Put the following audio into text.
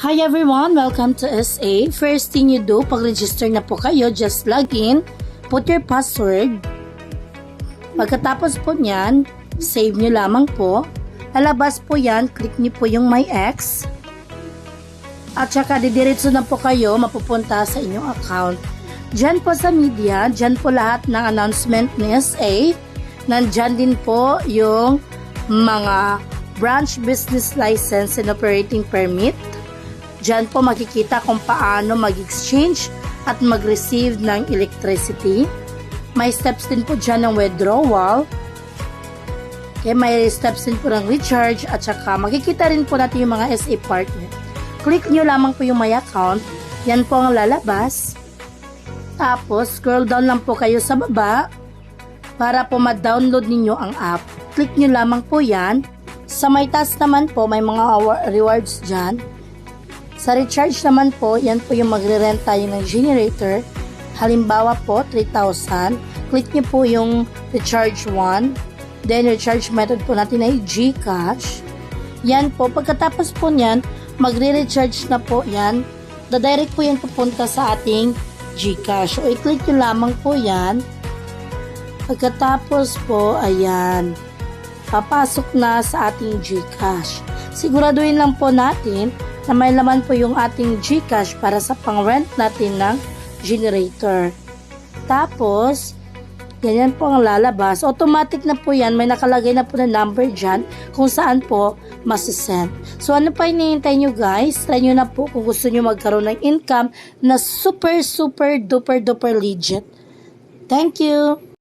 Hi everyone! Welcome to SA. First thing you do, pag-register na po kayo, just log in, put your password. Pagkatapos po niyan, save nyo lamang po. Lalabas po yan, click nyo po yung My Ex. At saka didiretso na po kayo, mapupunta sa inyong account. Diyan po sa media, diyan po lahat ng announcement ni SA. Nandyan din po yung mga branch business license and operating permit. Diyan po makikita kung paano mag-exchange at mag-receive ng electricity. May steps din po dyan ng withdrawal. Okay, may steps din po ng recharge at saka makikita rin po natin yung mga SA partner. Click nyo lamang po yung My Account. Yan po ang lalabas. Tapos, scroll down lang po kayo sa baba para po ma-download ninyo ang app. Click nyo lamang po yan. Sa may taas naman po, may mga rewards dyan. Sa recharge naman po, yan po yung magre-rent tayo ng generator. Halimbawa po, 3,000. Click nyo po yung recharge 1. Then, recharge method po natin ay GCash. Yan po. Pagkatapos po nyan, magre-recharge na po yan. Dadirect po yan pupunta sa ating GCash. So, i-click nyo lamang po yan. Pagkatapos po, ayan. Papasok na sa ating GCash. Siguraduhin lang po natin na may laman po yung ating GCash para sa pang-rent natin ng generator. Tapos, ganyan po ang lalabas. Automatic na po yan. May nakalagay na po na number dyan kung saan po masisend. So, ano pa hinihintay nyo guys? Try nyo na po kung gusto nyo magkaroon ng income na super duper legit. Thank you!